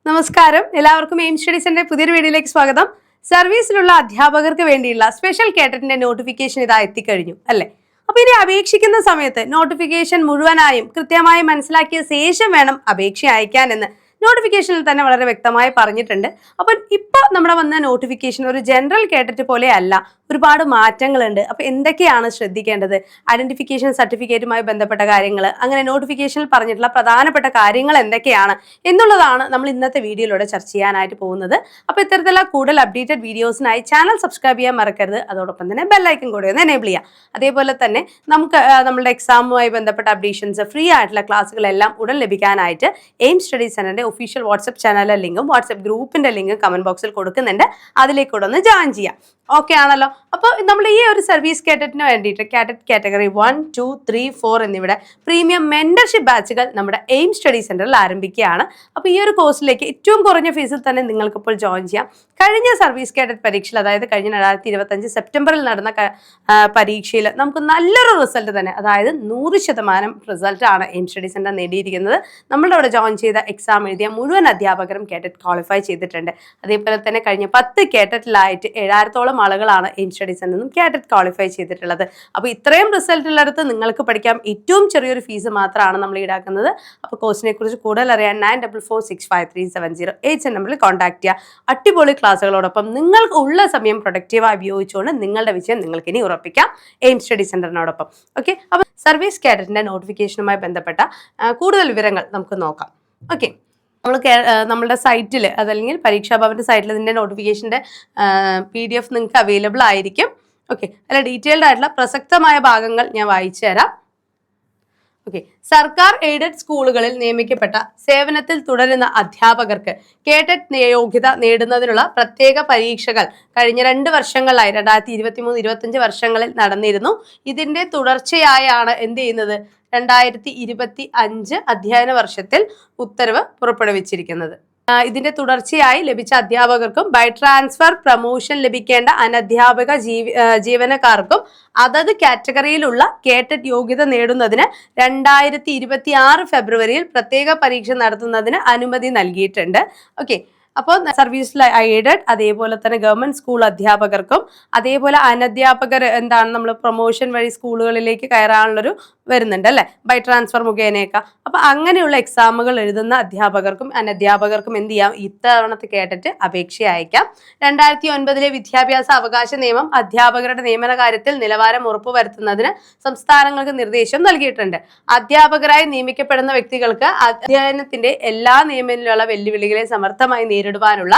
നമസ്കാരം, എല്ലാവർക്കും എയിം സ്റ്റഡീസിന്റെ പുതിയൊരു വീഡിയോയിലേക്ക് സ്വാഗതം. സർവീസിലുള്ള അധ്യാപകർക്ക് വേണ്ടിയുള്ള സ്പെഷ്യൽ കേഡറ്റിന്റെ നോട്ടിഫിക്കേഷൻ ഇതാ എത്തിക്കഴിഞ്ഞു അല്ലേ? അപ്പൊ ഇനി അപേക്ഷിക്കുന്ന സമയത്ത് നോട്ടിഫിക്കേഷൻ മുഴുവനായും കൃത്യമായി മനസ്സിലാക്കിയ ശേഷം വേണം അപേക്ഷ അയക്കാനെന്ന് നോട്ടിഫിക്കേഷനിൽ തന്നെ വളരെ വ്യക്തമായി പറഞ്ഞിട്ടുണ്ട്. അപ്പം ഇപ്പോൾ നമ്മുടെ വന്ന നോട്ടിഫിക്കേഷൻ ഒരു ജനറൽ കേഡറ്റ് പോലെ അല്ല, ഒരുപാട് മാറ്റങ്ങളുണ്ട്. അപ്പോൾ എന്തൊക്കെയാണ് ശ്രദ്ധിക്കേണ്ടത്, ഐഡന്റിഫിക്കേഷൻ സർട്ടിഫിക്കറ്റുമായി ബന്ധപ്പെട്ട കാര്യങ്ങൾ, അങ്ങനെ നോട്ടിഫിക്കേഷനിൽ പറഞ്ഞിട്ടുള്ള പ്രധാനപ്പെട്ട കാര്യങ്ങൾ എന്തൊക്കെയാണ് എന്നുള്ളതാണ് നമ്മൾ ഇന്നത്തെ വീഡിയോയിലൂടെ ചർച്ച ചെയ്യാനായിട്ട് പോകുന്നത്. അപ്പോൾ ഇത്തരത്തിലുള്ള കൂടുതൽ അപ്ഡേറ്റഡ് വീഡിയോസിനായി ചാനൽ സബ്സ്ക്രൈബ് ചെയ്യാൻ മറക്കരുത്. അതോടൊപ്പം തന്നെ ബെല്ലൈക്കൺ കൂടെ ഒന്ന് എനേബിൾ ചെയ്യാം. അതേപോലെ തന്നെ നമുക്ക് നമ്മുടെ എക്സാമുമായി ബന്ധപ്പെട്ട അപ്ഡേഷൻസ്, ഫ്രീ ആയിട്ടുള്ള ക്ലാസ്സുകളെല്ലാം ഉടൻ ലഭിക്കാനായിട്ട് എയിം സ്റ്റഡി സെന്ററിന്റെ ഒഫീഷ്യൽ വാട്സ്ആപ്പ് ചാനലിലെ ലിങ്കും വാട്സ്ആപ്പ് ഗ്രൂപ്പിന്റെ ലിങ്കും കമന്റ് ബോക്സിൽ കൊടുക്കുന്നുണ്ട്. അതിലേക്കൂടെ ഒന്ന് ജോയിൻ ചെയ്യാം. ഓക്കെ ആണല്ലോ? അപ്പോൾ നമ്മൾ ഈ ഒരു സർവീസ് കേഡറ്റിന് വേണ്ടിയിട്ട് കാഡറ്റ് കാറ്റഗറി 1, 2, 3, 4 എന്നിവിടെ പ്രീമിയം മെന്റർഷിപ്പ് ബാച്ചുകൾ നമ്മുടെ എയിം സ്റ്റഡി സെന്ററിൽ ആരംഭിക്കുകയാണ്. അപ്പോൾ ഈ ഒരു കോഴ്സിലേക്ക് ഏറ്റവും കുറഞ്ഞ ഫീസിൽ തന്നെ നിങ്ങൾക്കിപ്പോൾ ജോയിൻ ചെയ്യാം. കഴിഞ്ഞ സർവീസ് കേഡറ്റ് പരീക്ഷയിൽ, അതായത് കഴിഞ്ഞ 2025 സെപ്റ്റംബറിൽ നടന്ന പരീക്ഷയിൽ നമുക്ക് നല്ലൊരു റിസൾട്ട് തന്നെ, അതായത് 100% റിസൾട്ടാണ് എയിം സ്റ്റഡി സെന്റർ നേടിയിരിക്കുന്നത്. നമ്മളുടെ അവിടെ ജോയിൻ ചെയ്ത എക്സാം എഴുതിയ മുഴുവൻ അധ്യാപകരും കേഡറ്റ് ക്വാളിഫൈ ചെയ്തിട്ടുണ്ട്. അതേപോലെ തന്നെ കഴിഞ്ഞ 10 കേഡറ്റിലായിട്ട് 7000ഓളം ആളുകളാണ് എയിം സ്റ്റഡി സെന്ററിൽ നിന്നും കേഡറ്റ് ക്വാളിഫൈ ചെയ്തിട്ടുള്ളത്. അപ്പോൾ ഇത്രയും റിസൾട്ട് ഉള്ളിടത്ത് നിങ്ങൾക്ക് പഠിക്കാം. ഏറ്റവും ചെറിയൊരു ഫീസ് മാത്രമാണ് നമ്മൾ ഈടാക്കുന്നത്. അപ്പോൾ കോഴ്സിനെ കുറിച്ച് കൂടുതൽ അറിയാൻ 94465370 നമ്പറിൽ കോൺടാക്ട് ചെയ്യുക. അടിപൊളി ക്ലാസ്സുകളോടൊപ്പം നിങ്ങൾക്ക് ഉള്ള സമയം പ്രൊഡക്റ്റീവായി ഉപയോഗിച്ചുകൊണ്ട് നിങ്ങളുടെ വിജയം നിങ്ങൾക്ക് ഇനി ഉറപ്പിക്കാം എയിം സ്റ്റഡി സെന്ററിനോടൊപ്പം. ഓക്കെ, അപ്പോൾ സർവീസ് കേഡറ്റിന്റെ നോട്ടിഫിക്കേഷനുമായി ബന്ധപ്പെട്ട കൂടുതൽ വിവരങ്ങൾ നമുക്ക് നോക്കാം. ഓക്കെ, നമ്മളുടെ സൈറ്റിൽ, അതല്ലെങ്കിൽ പരീക്ഷാ ഭവന്റെ സൈറ്റിൽ ഇതിൻ്റെ നോട്ടിഫിക്കേഷൻ്റെ PDF നിങ്ങൾക്ക് അവൈലബിൾ ആയിരിക്കും. ഓക്കെ, അല്ല ഡീറ്റെയിൽഡ് ആയിട്ടുള്ള പ്രസക്തമായ ഭാഗങ്ങൾ ഞാൻ വായിച്ചു തരാം. ഓക്കെ, സർക്കാർ എയ്ഡഡ് സ്കൂളുകളിൽ നിയമിക്കപ്പെട്ട സേവനത്തിൽ തുടരുന്ന അധ്യാപകർക്ക് കേഡറ്റ് യോഗ്യത നേടുന്നതിനുള്ള പ്രത്യേക പരീക്ഷകൾ കഴിഞ്ഞ 2 വർഷങ്ങളിലായി 2023-25 വർഷങ്ങളിൽ നടന്നിരുന്നു. ഇതിന്റെ തുടർച്ചയായാണ് എന്ത് ചെയ്യുന്നത്, 2025 അധ്യയന വർഷത്തിൽ ഉത്തരവ് പുറപ്പെടുവിച്ചിരിക്കുന്നത്. ഇതിന്റെ തുടർച്ചയായി ലഭിച്ച അധ്യാപകർക്കും ബൈ ട്രാൻസ്ഫർ പ്രമോഷൻ ലഭിക്കേണ്ട അനധ്യാപക ജീവനക്കാർക്കും അതത് കാറ്റഗറിയിലുള്ള കേഡറ്റ് യോഗ്യത നേടുന്നതിന് 2026 ഫെബ്രുവരിയിൽ പ്രത്യേക പരീക്ഷ നടത്തുന്നതിന് അനുമതി നൽകിയിട്ടുണ്ട്. ഓക്കെ, അപ്പോൾ സർവീസിൽ എയ്ഡഡ്, അതേപോലെ തന്നെ ഗവൺമെന്റ് സ്കൂൾ അധ്യാപകർക്കും അതേപോലെ അനധ്യാപകർ എന്താണ് നമ്മൾ പ്രൊമോഷൻ വഴി സ്കൂളുകളിലേക്ക് കയറാനുള്ളൊരു വരുന്നുണ്ട് അല്ലേ, ബൈ ട്രാൻസ്ഫർ മുഖേനയൊക്കെ. അപ്പോൾ അങ്ങനെയുള്ള എക്സാമുകൾ എഴുതുന്ന അധ്യാപകർക്കും അനധ്യാപകർക്കും എന്ത് ചെയ്യാം, ഇത്തവണത്തെ കേഡറ്റ് അപേക്ഷ അയക്കാം. 2009 വിദ്യാഭ്യാസ അവകാശ നിയമം അധ്യാപകരുടെ നിയമന കാര്യത്തിൽ നിലവാരം ഉറപ്പുവരുത്തുന്നതിന് സംസ്ഥാനങ്ങൾക്ക് നിർദ്ദേശം നൽകിയിട്ടുണ്ട്. അധ്യാപകരായി നിയമിക്കപ്പെടുന്ന വ്യക്തികൾക്ക് അധ്യയനത്തിന്റെ എല്ലാ നിയമനത്തിലുള്ള വെല്ലുവിളികളെ സമർത്ഥമായി നേരിടുവാനുള്ള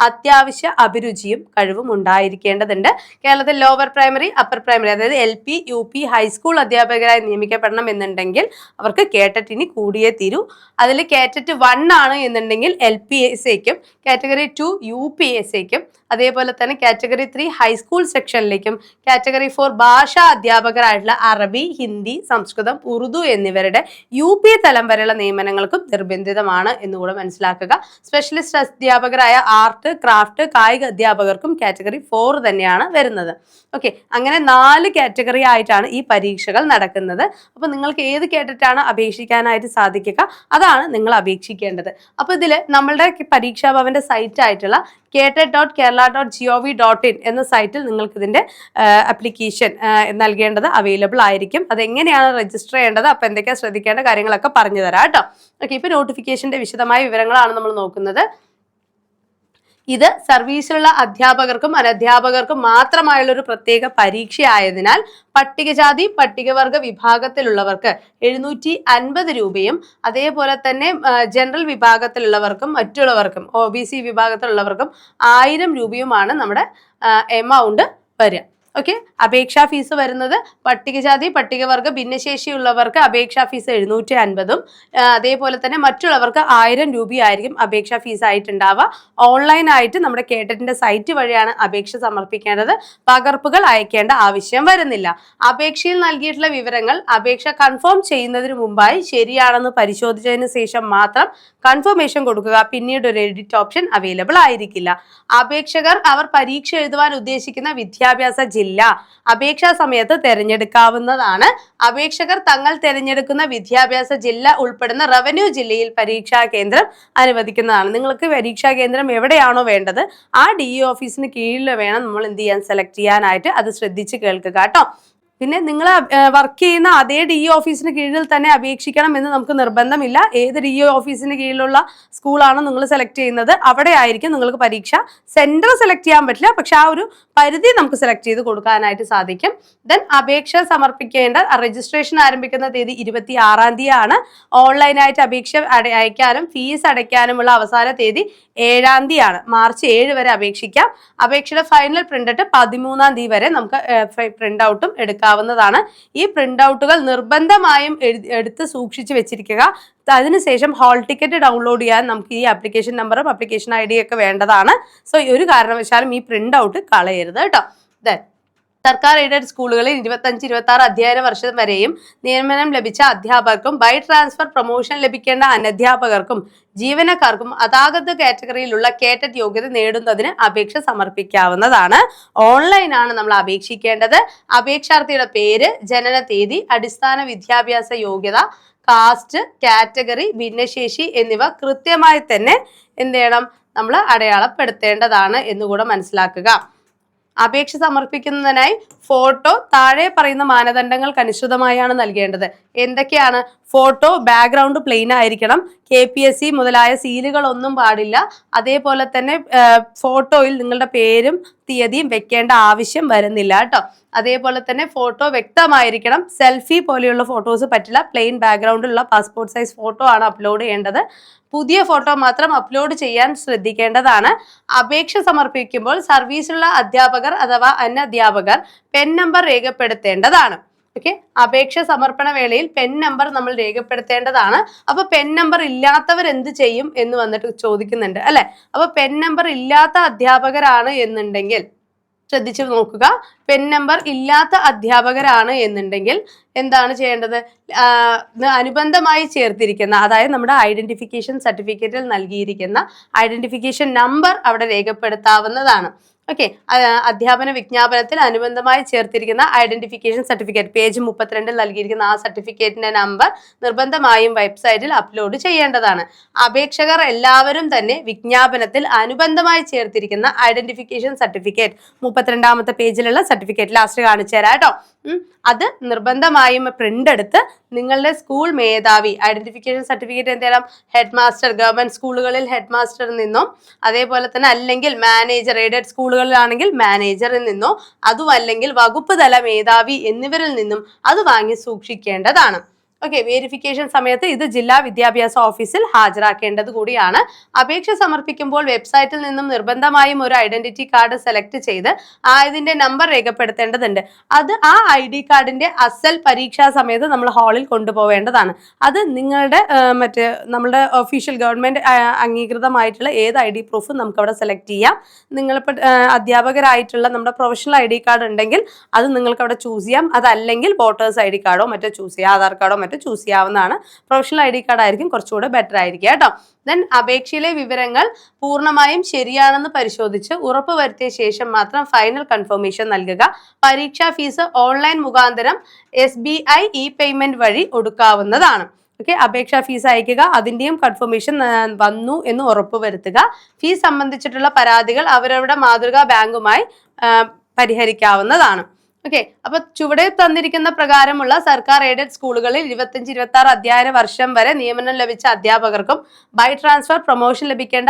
അത്യാവശ്യ അഭിരുചിയും കഴിവും ഉണ്ടായിരിക്കേണ്ടതുണ്ട്. കേരളത്തിൽ ലോവർ പ്രൈമറി, അപ്പർ പ്രൈമറി, അതായത് LP, UP, ഹൈസ്കൂൾ അധ്യാപകരായി നിയമിക്കപ്പെടണം എന്നുണ്ടെങ്കിൽ അവർക്ക് കേഡറ്റിന് കൂടിയേ തീരൂ. അതിൽ കേഡറ്റ് 1 ആണ് എന്നുണ്ടെങ്കിൽ LPSAക്കും, കാറ്റഗറി 2 UPSAക്കും, അതേപോലെ തന്നെ കാറ്റഗറി 3 ഹൈസ്കൂൾ സെക്ഷനിലേക്കും, കാറ്റഗറി 4 ഭാഷാ അധ്യാപകരായിട്ടുള്ള അറബി, ഹിന്ദി, സംസ്കൃതം, ഉറുദു എന്നിവരുടെ UP തലം വരെയുള്ള നിയമനങ്ങൾക്കും നിർബന്ധിതമാണ് എന്നുകൂടെ മനസ്സിലാക്കുക. സ്പെഷ്യലിസ്റ്റ് അധ്യാപകരായ ആർട്ട്, ക്രാഫ്റ്റ്, കായിക അധ്യാപകർക്കും കാറ്റഗറി 4 തന്നെയാണ് വരുന്നത്. ഓക്കെ, അങ്ങനെ 4 കാറ്റഗറി ആയിട്ടാണ് ഈ പരീക്ഷകൾ നടക്കുന്നത്. അപ്പോൾ നിങ്ങൾക്ക് ഏത് കേഡറ്റാണ് അപേക്ഷിക്കാനായിട്ട് സാധിക്കുക, അതാണ് നിങ്ങൾ അപേക്ഷിക്കേണ്ടത്. അപ്പോൾ ഇതിൽ നമ്മളുടെ പരീക്ഷാ ഭവന്റെ സൈറ്റ് ആയിട്ടുള്ള catet.kerala.gov.in എന്ന സൈറ്റിൽ നിങ്ങൾക്ക് ഇതിന്റെ ആപ്ലിക്കേഷൻ നൽകേണ്ടത് അവൈലബിൾ ആയിരിക്കും. അതെങ്ങനെയാണ് രജിസ്റ്റർ ചെയ്യേണ്ടത്, അപ്പോൾ എന്തൊക്കെയാണ് ശ്രദ്ധിക്കേണ്ട കാര്യങ്ങളൊക്കെ പറഞ്ഞു തരാം കേട്ടോ. ഓക്കെ, ഇപ്പോൾ നോട്ടിഫിക്കേഷന്റെ വിശദമായ വിവരങ്ങളാണ് നമ്മൾ നോക്കുന്നത്. ഇത് സർവീസിലുള്ള അധ്യാപകർക്കും അനധ്യാപകർക്കും മാത്രമായുള്ള ഒരു പ്രത്യേക പരീക്ഷയായതിനാൽ പട്ടികജാതി പട്ടികവർഗ വിഭാഗത്തിലുള്ളവർക്ക് 750 രൂപയും അതേപോലെ തന്നെ ജനറൽ വിഭാഗത്തിലുള്ളവർക്കും മറ്റുള്ളവർക്കും OBC വിഭാഗത്തിലുള്ളവർക്കും 1000 രൂപയുമാണ് നമ്മുടെ എമൗണ്ട് വരിക. ഓക്കെ, അപേക്ഷാ ഫീസ് വരുന്നത് പട്ടികജാതി പട്ടികവർഗ ഭിന്നശേഷിയുള്ളവർക്ക് അപേക്ഷാ ഫീസ് 750ഉം അതേപോലെ തന്നെ മറ്റുള്ളവർക്ക് 1000 രൂപയായിരിക്കും അപേക്ഷാ ഫീസ് ആയിട്ടുണ്ടാവുക. ഓൺലൈനായിട്ട് നമ്മുടെ കേഡറ്റിന്റെ സൈറ്റ് വഴിയാണ് അപേക്ഷ സമർപ്പിക്കേണ്ടത്. പകർപ്പുകൾ അയക്കേണ്ട ആവശ്യം വരുന്നില്ല. അപേക്ഷയിൽ നൽകിയിട്ടുള്ള വിവരങ്ങൾ അപേക്ഷ കൺഫേം ചെയ്യുന്നതിന് മുമ്പായി ശരിയാണെന്ന് പരിശോധിച്ചതിന് ശേഷം മാത്രം കൺഫർമേഷൻ കൊടുക്കുക. പിന്നീട് ഒരു എഡിറ്റ് ഓപ്ഷൻ അവൈലബിൾ ആയിരിക്കില്ല. അപേക്ഷകർ അവർ പരീക്ഷ എഴുതുവാൻ ഉദ്ദേശിക്കുന്ന വിദ്യാഭ്യാസ ജില്ല ജില്ല അപേക്ഷാ സമയത്ത് തിരഞ്ഞെടുക്കാവുന്നതാണ്. അപേക്ഷകർ തങ്ങൾ തിരഞ്ഞെടുക്കുന്ന വിദ്യാഭ്യാസ ജില്ല ഉൾപ്പെടുന്ന റവന്യൂ ജില്ലയിൽ പരീക്ഷാ കേന്ദ്രം അനുവദിക്കുന്നതാണ്. നിങ്ങൾക്ക് പരീക്ഷാ കേന്ദ്രം എവിടെയാണോ വേണ്ടത് ആ DE ഓഫീസിന് കീഴിൽ വേണം നമ്മൾ എന്ത് ചെയ്യാൻ, സെലക്ട് ചെയ്യാനായിട്ട്. അത് ശ്രദ്ധിച്ച് കേൾക്കുക കേട്ടോ. പിന്നെ നിങ്ങൾ വർക്ക് ചെയ്യുന്ന അതേ DE ഓഫീസിന് കീഴിൽ തന്നെ അപേക്ഷിക്കണം എന്ന് നമുക്ക് നിർബന്ധമില്ല. ഏത് DE ഓഫീസിന് കീഴിലുള്ള സ്കൂളാണോ നിങ്ങൾ സെലക്ട് ചെയ്യുന്നത് അവിടെ ആയിരിക്കും നിങ്ങൾക്ക് പരീക്ഷ. സെന്റർ സെലക്ട് ചെയ്യാൻ പറ്റില്ല, പക്ഷെ ആ ഒരു പരിധി നമുക്ക് സെലക്ട് ചെയ്ത് കൊടുക്കാനായിട്ട് സാധിക്കും. ദെൻ അപേക്ഷ സമർപ്പിക്കേണ്ട രജിസ്ട്രേഷൻ ആരംഭിക്കുന്ന തീയതി 26-ാം തീയതിയാണ്. ഓൺലൈനായിട്ട് അപേക്ഷ അയക്കാനും ഫീസ് അടയ്ക്കാനുമുള്ള അവസാന തീയതി 7-ാം തീയതിയാണ്. മാർച്ച് 7 വരെ അപേക്ഷിക്കാം. അപേക്ഷയുടെ ഫൈനൽ പ്രിന്റ് 13-ാം തീയതി വരെ നമുക്ക് പ്രിന്റ് ഔട്ടും എടുക്കാവുന്നതാണ്. ഈ പ്രിന്റ് ഔട്ടുകൾ നിർബന്ധമായും എടുത്ത് സൂക്ഷിച്ചു വെച്ചിരിക്കുക. അതിനുശേഷം ഹാൾ ടിക്കറ്റ് ഡൗൺലോഡ് ചെയ്യാൻ നമുക്ക് ഈ ആപ്ലിക്കേഷൻ നമ്പറും ആപ്ലിക്കേഷൻ ID ഒക്കെ വേണ്ടതാണ്. സോ ഒരു കാരണവശാലും ഈ പ്രിന്റ് ഔട്ട് കളയരുത് കേട്ടോ. സർക്കാർ എയ്ഡഡ് സ്കൂളുകളിൽ 25-26 അധ്യയന വർഷം വരെയും നിയമനം ലഭിച്ച അധ്യാപകർക്കും ബൈ ട്രാൻസ്ഫർ പ്രൊമോഷൻ ലഭിക്കേണ്ട അനധ്യാപകർക്കും ജീവനക്കാർക്കും അതാകത്ത് കാറ്റഗറിയിലുള്ള കേറ്ററ്റ് യോഗ്യത നേടുന്നതിന് അപേക്ഷ സമർപ്പിക്കാവുന്നതാണ്. ഓൺലൈനാണ് നമ്മൾ അപേക്ഷിക്കേണ്ടത്. അപേക്ഷാർത്ഥിയുടെ പേര്, ജനന തീയതി, അടിസ്ഥാന വിദ്യാഭ്യാസ യോഗ്യത, കാസ്റ്റ്, കാറ്റഗറി, ഭിന്നശേഷി എന്നിവ കൃത്യമായി തന്നെ എന്ത് ചെയ്യണം, നമ്മൾ അടയാളപ്പെടുത്തേണ്ടതാണ് എന്നുകൂടെ മനസ്സിലാക്കുക. അപേക്ഷ സമർപ്പിക്കുന്നതിനായി ഫോട്ടോ താഴെ പറയുന്ന മാനദണ്ഡങ്ങൾക്ക് അനുസൃതമായാണ് നൽകേണ്ടത്. എന്തൊക്കെയാണ്? ഫോട്ടോ ബാക്ക്ഗ്രൗണ്ട് പ്ലെയിൻ ആയിരിക്കണം. KPSC മുതലായ സീലുകളൊന്നും പാടില്ല. അതേപോലെ തന്നെ ഫോട്ടോയിൽ നിങ്ങളുടെ പേരും തീയതിയും വെക്കേണ്ട ആവശ്യം വരുന്നില്ല കേട്ടോ. അതേപോലെ തന്നെ ഫോട്ടോ വ്യക്തമായിരിക്കണം. സെൽഫി പോലെയുള്ള ഫോട്ടോസ് പറ്റില്ല. പ്ലെയിൻ ബാക്ക്ഗ്രൗണ്ടിലുള്ള പാസ്പോർട്ട് സൈസ് ഫോട്ടോ ആണ് അപ്ലോഡ് ചെയ്യേണ്ടത്. പുതിയ ഫോട്ടോ മാത്രം അപ്ലോഡ് ചെയ്യാൻ ശ്രദ്ധിക്കേണ്ടതാണ്. അപേക്ഷ സമർപ്പിക്കുമ്പോൾ സർവീസിലുള്ള അധ്യാപകർ അഥവാ അനധ്യാപകർ പെൻ നമ്പർ രേഖപ്പെടുത്തേണ്ടതാണ്. ഓക്കെ, അപേക്ഷ സമർപ്പണ വേളയിൽ പെൻ നമ്പർ നമ്മൾ രേഖപ്പെടുത്തേണ്ടതാണ്. അപ്പൊ പെൻ നമ്പർ ഇല്ലാത്തവർ എന്ത് ചെയ്യും എന്ന് വന്നിട്ട് ചോദിക്കുന്നുണ്ട് അല്ലെ. അപ്പൊ പെൻ നമ്പർ ഇല്ലാത്ത അധ്യാപകരാണ് എന്നുണ്ടെങ്കിൽ ശ്രദ്ധിച്ചു നോക്കുക. പെൻ നമ്പർ ഇല്ലാത്ത അധ്യാപകരാണ് എന്നുണ്ടെങ്കിൽ എന്താണ് ചെയ്യേണ്ടത്? അനുബന്ധമായി ചേർത്തിരിക്കുന്ന, അതായത് നമ്മുടെ ഐഡന്റിഫിക്കേഷൻ സർട്ടിഫിക്കറ്റിൽ നൽകിയിരിക്കുന്ന ഐഡന്റിഫിക്കേഷൻ നമ്പർ അവിടെ രേഖപ്പെടുത്താവുന്നതാണ്. ഓക്കെ, അധ്യാപന വിജ്ഞാപനത്തിൽ അനുബന്ധമായി ചേർത്തിരിക്കുന്ന ഐഡന്റിഫിക്കേഷൻ സർട്ടിഫിക്കറ്റ് പേജ് 32 നൽകിയിരിക്കുന്ന ആ സർട്ടിഫിക്കറ്റിന്റെ നമ്പർ നിർബന്ധമായും വെബ്സൈറ്റിൽ അപ്ലോഡ് ചെയ്യേണ്ടതാണ്. അപേക്ഷകർ എല്ലാവരും തന്നെ വിജ്ഞാപനത്തിൽ അനുബന്ധമായി ചേർത്തിരിക്കുന്ന ഐഡന്റിഫിക്കേഷൻ സർട്ടിഫിക്കറ്റ് 32-ാമത്തെ പേജിലുള്ള സർട്ടിഫിക്കറ്റ് ലാസ്റ്റ് കാണിച്ചു തരാം കേട്ടോ. അത് നിർബന്ധമായും പ്രിന്റ് എടുത്ത് നിങ്ങളുടെ സ്കൂൾ മേധാവി, ഐഡന്റിഫിക്കേഷൻ സർട്ടിഫിക്കറ്റ് എന്ത് ചെയ്യണം? ഹെഡ് മാസ്റ്റർ, ഗവൺമെന്റ് സ്കൂളുകളിൽ ഹെഡ് മാസ്റ്ററിൽ നിന്നും, അതേപോലെ തന്നെ അല്ലെങ്കിൽ മാനേജർ, എയ്ഡഡ് സ്കൂളുകളിലാണെങ്കിൽ മാനേജറിൽ നിന്നോ, അതും അല്ലെങ്കിൽ വകുപ്പ് തല മേധാവി എന്നിവരിൽ നിന്നും അത് വാങ്ങി സൂക്ഷിക്കേണ്ടതാണ്. ഓക്കെ, വെരിഫിക്കേഷൻ സമയത്ത് ഇത് ജില്ലാ വിദ്യാഭ്യാസ ഓഫീസിൽ ഹാജരാക്കേണ്ടത് കൂടിയാണ്. അപേക്ഷ സമർപ്പിക്കുമ്പോൾ വെബ്സൈറ്റിൽ നിന്നും നിർബന്ധമായും ഒരു ഐഡന്റിറ്റി കാർഡ് സെലക്ട് ചെയ്ത് ഇതിന്റെ നമ്പർ രേഖപ്പെടുത്തേണ്ടതുണ്ട്. അത് ആ ID കാർഡിന്റെ അസൽ പരീക്ഷാ സമയത്ത് നമ്മൾ ഹാളിൽ കൊണ്ടുപോവേണ്ടതാണ്. അത് നിങ്ങളുടെ നമ്മളുടെ ഒഫീഷ്യൽ ഗവൺമെന്റ് അംഗീകൃതമായിട്ടുള്ള ഏത് ID പ്രൂഫും നമുക്ക് അവിടെ സെലക്ട് ചെയ്യാം. നിങ്ങളിപ്പോൾ അധ്യാപകരായിട്ടുള്ള നമ്മുടെ പ്രൊഫഷണൽ ID കാർഡ് ഉണ്ടെങ്കിൽ അത് നിങ്ങൾക്ക് അവിടെ ചൂസ് ചെയ്യാം. അതല്ലെങ്കിൽ വോട്ടേഴ്സ് ID കാർഡോ മറ്റോ ചൂസ് ചെയ്യാം, ആധാർ കാർഡോ മറ്റോ ചൂസ് ചെയ്യാവുന്നതാണ്. പ്രൊഫഷണൽ ID കാർഡ് ആയിരിക്കും കുറച്ചുകൂടെ ബെറ്റർ ആയിരിക്കും കേട്ടോ. ദെൻ അപേക്ഷയിലെ വിവരങ്ങൾ പൂർണ്ണമായും ശരിയാണെന്ന് പരിശോധിച്ച് ഉറപ്പ് വരുത്തിയ ശേഷം മാത്രം ഫൈനൽ കൺഫർമേഷൻ നൽകുക. പരീക്ഷാ ഫീസ് ഓൺലൈൻ മുഖാന്തരം SBI ഇ-പേയ്മെന്റ് വഴി ഒടുക്കാവുന്നതാണ്. ഓക്കെ, അപേക്ഷാ ഫീസ് അയക്കുക, അതിൻ്റെയും കൺഫർമേഷൻ വന്നു എന്ന് ഉറപ്പ് വരുത്തുക. ഫീസ് സംബന്ധിച്ചിട്ടുള്ള പരാതികൾ അവരവരുടെ മാതൃകാ ബാങ്കുമായി പരിഹരിക്കാവുന്നതാണ്. ഓക്കെ, അപ്പൊ ചുവടെ തന്നിരിക്കുന്ന പ്രകാരമുള്ള സർക്കാർ എയ്ഡഡ് സ്കൂളുകളിൽ 25-26 അധ്യയന വർഷം വരെ നിയമനം ലഭിച്ച അധ്യാപകർക്കും ബൈ ട്രാൻസ്ഫർ പ്രൊമോഷൻ ലഭിക്കേണ്ട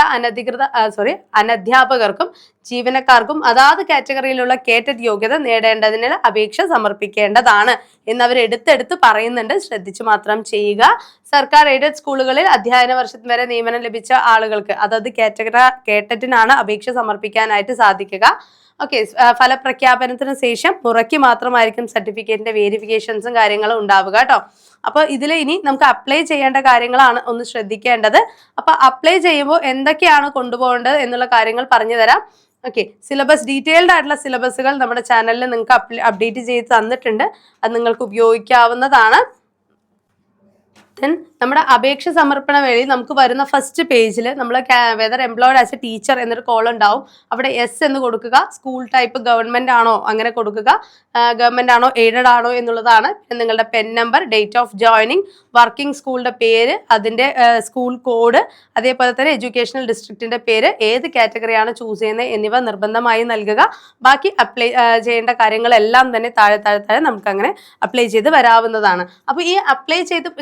അനധ്യാപകർക്കും ജീവനക്കാർക്കും അതാത് കാറ്റഗറിയിലുള്ള കേറ്ററ്റ് യോഗ്യത നേടേണ്ടതിന് അപേക്ഷ സമർപ്പിക്കേണ്ടതാണ് എന്നവർ എടുത്തെടുത്ത് പറയുന്നുണ്ട്. ശ്രദ്ധിച്ചു മാത്രം ചെയ്യുക. സർക്കാർ എയ്ഡഡ് സ്കൂളുകളിൽ അധ്യയന വർഷം വരെ നിയമനം ലഭിച്ച ആളുകൾക്ക് അതത് കേറ്ററ്റിനാണ് അപേക്ഷ സമർപ്പിക്കാനായിട്ട് സാധിക്കുക. ഓക്കെ, ഫലപ്രഖ്യാപനത്തിന് ശേഷം മുറയ്ക്ക് മാത്രമായിരിക്കും സർട്ടിഫിക്കറ്റിന്റെ വേരിഫിക്കേഷൻസും കാര്യങ്ങളും ഉണ്ടാവുക കേട്ടോ. അപ്പൊ ഇതിൽ ഇനി നമുക്ക് അപ്ലൈ ചെയ്യേണ്ട കാര്യങ്ങളാണ് ഒന്ന് ശ്രദ്ധിക്കേണ്ടത്. അപ്പൊ അപ്ലൈ ചെയ്യുമ്പോൾ എന്തൊക്കെയാണ് കൊണ്ടുപോകേണ്ടത് എന്നുള്ള കാര്യങ്ങൾ പറഞ്ഞു തരാം. ഓക്കെ, സിലബസ് ഡീറ്റെയിൽഡ് ആയിട്ടുള്ള സിലബസുകൾ നമ്മുടെ ചാനലിൽ നിങ്ങൾക്ക് അപ്ഡേറ്റ് ചെയ്ത് തന്നിട്ടുണ്ട്. അത് നിങ്ങൾക്ക് ഉപയോഗിക്കാവുന്നതാണ്. ദെൻ നമ്മുടെ അപേക്ഷ സമർപ്പണ വേളി നമുക്ക് വരുന്ന ഫസ്റ്റ് പേജിൽ നമ്മൾ whether employed as A teacher എന്നൊരു കോളം ഉണ്ടാവും. അവിടെ എസ് എന്ന് കൊടുക്കുക. സ്കൂൾ ടൈപ്പ് ഗവൺമെന്റ് ആണോ അങ്ങനെ കൊടുക്കുക. ഗവൺമെന്റ് ആണോ എയ്ഡഡ് ആണോ എന്നുള്ളതാണ്. നിങ്ങളുടെ pen number, date of joining, working സ്കൂളിന്റെ പേര്, അതിന്റെ സ്കൂൾ കോഡ്, അതേപോലെ തന്നെ എഡ്യൂക്കേഷണൽ ഡിസ്ട്രിക്റ്റിന്റെ പേര്, ഏത് കാറ്റഗറിയാണ് ചൂസ് ചെയ്യുന്നത് എന്നിവ നിർബന്ധമായി നൽകുക. ബാക്കി അപ്ലൈ ചെയ്യേണ്ട കാര്യങ്ങളെല്ലാം തന്നെ താഴെ നമുക്ക് അങ്ങനെ അപ്ലൈ ചെയ്ത് വരാവുന്നതാണ്. അപ്പോൾ ഈ അപ്ലൈ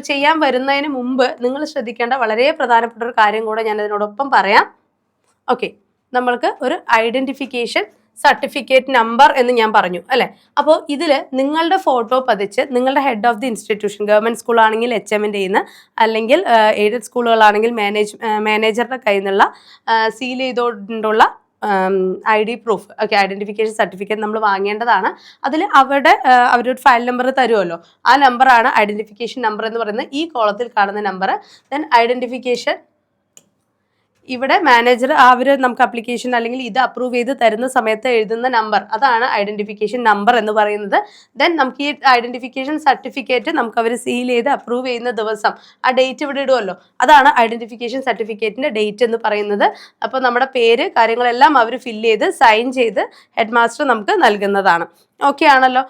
ചെയ്യാൻ വരുന്നതിന് മുമ്പ് നിങ്ങൾ ശ്രദ്ധിക്കേണ്ട വളരെ പ്രധാനപ്പെട്ട ഒരു കാര്യം കൂടെ ഞാൻ അതിനോടൊപ്പം പറയാം. ഓക്കെ, നമ്മൾക്ക് ഒരു ഐഡന്റിഫിക്കേഷൻ സർട്ടിഫിക്കറ്റ് നമ്പർ എന്ന് ഞാൻ പറഞ്ഞു അല്ലേ. അപ്പോൾ ഇതിൽ നിങ്ങളുടെ ഫോട്ടോ പതിച്ച് നിങ്ങളുടെ head of the institution, government school ആണെങ്കിൽ HMന്റെ കയ്യിൽ നിന്ന്, അല്ലെങ്കിൽ എയ്ഡഡ് സ്കൂളുകളാണെങ്കിൽ മാനേജറുടെ കയ്യിൽ നിന്നുള്ള സീൽ ചെയ്തുകൊണ്ടുള്ള ID proof, okay, identification certificate നമ്മൾ വാങ്ങേണ്ടതാണ്. അതിൽ അവരൊരു ഫയൽ നമ്പർ തരുമല്ലോ, ആ നമ്പറാണ് ഐഡന്റിഫിക്കേഷൻ നമ്പർ എന്ന് പറയുന്നത്. ഈ കോളത്തിൽ കാണുന്ന നമ്പർ. ദെൻ ഐഡന്റിഫിക്കേഷൻ, ഇവിടെ മാനേജർ നമുക്ക് അപ്ലിക്കേഷൻ അല്ലെങ്കിൽ ഇത് അപ്രൂവ് ചെയ്ത് തരുന്ന സമയത്ത് എഴുതുന്ന നമ്പർ, അതാണ് ഐഡന്റിഫിക്കേഷൻ നമ്പർ എന്ന് പറയുന്നത്. ദെൻ നമുക്ക് ഈ ഐഡന്റിഫിക്കേഷൻ സർട്ടിഫിക്കറ്റ് നമുക്ക് അവർ സീൽ ചെയ്ത് അപ്രൂവ് ചെയ്യുന്ന ദിവസം ആ ഡേറ്റ് ഇവിടെ ഇടുമല്ലോ, അതാണ് ഐഡന്റിഫിക്കേഷൻ സർട്ടിഫിക്കറ്റിന്റെ ഡേറ്റ് എന്ന് പറയുന്നത്. അപ്പോൾ നമ്മുടെ പേര് കാര്യങ്ങളെല്ലാം അവർ ഫില്ല് ചെയ്ത് സൈൻ ചെയ്ത് ഹെഡ് മാസ്റ്റർ നമുക്ക് നൽകുന്നതാണ്. ഓക്കെ ആണല്ലോ.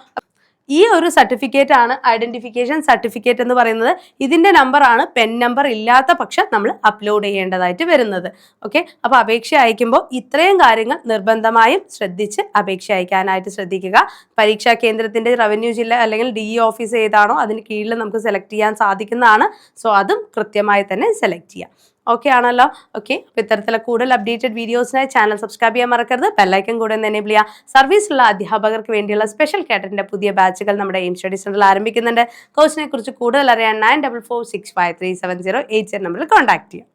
ഈ ഒരു സർട്ടിഫിക്കറ്റ് ആണ് ഐഡന്റിഫിക്കേഷൻ സർട്ടിഫിക്കറ്റ് എന്ന് പറയുന്നത്. ഇതിന്റെ നമ്പറാണ് പെൻ നമ്പർ ഇല്ലാത്ത പക്ഷം നമ്മൾ അപ്ലോഡ് ചെയ്യേണ്ടതായിട്ട് വരുന്നത്. ഓക്കെ, അപ്പോൾ അപേക്ഷ അയക്കുമ്പോൾ ഇത്രയും കാര്യങ്ങൾ നിർബന്ധമായും ശ്രദ്ധിച്ച് അപേക്ഷ അയക്കാനായിട്ട് ശ്രദ്ധിക്കുക. പരീക്ഷാ കേന്ദ്രത്തിന്റെ റവന്യൂ ജില്ല അല്ലെങ്കിൽ DE ഓഫീസ് ഏതാണോ അതിന് കീഴിൽ നമുക്ക് സെലക്ട് ചെയ്യാൻ സാധിക്കുന്നതാണ്. സോ അതും കൃത്യമായി തന്നെ സെലക്ട് ചെയ്യാം. ഓക്കെ ആണല്ലോ. ഓക്കെ, അപ്പോൾ ഇത്തരത്തിലുള്ള കൂടുതൽ അപ്ഡേറ്റഡ് വീഡിയോസിനായി ചാനൽ സബ്സ്ക്രൈബ് ചെയ്യാൻ മറക്കരുത്. ബെല്ലൈക്കൺ കൂടെ ഒന്ന് എനേബിൾ ചെയ്യുക. സർവീസുള്ള അധ്യാപകർക്ക് വേണ്ടിയുള്ള സ്പെഷ്യൽ കാറ്ററിന്റെ പുതിയ ബാച്ചുകൾ നമ്മുടെ എയിം സ്റ്റഡി സെന്ററിൽ ആരംഭിക്കുന്നുണ്ട്. കോഴ്സിനെ കുറിച്ച് കൂടുതൽ അറിയാൻ 9446537080 നമ്പറിൽ കോൺടാക്ട് ചെയ്യാം.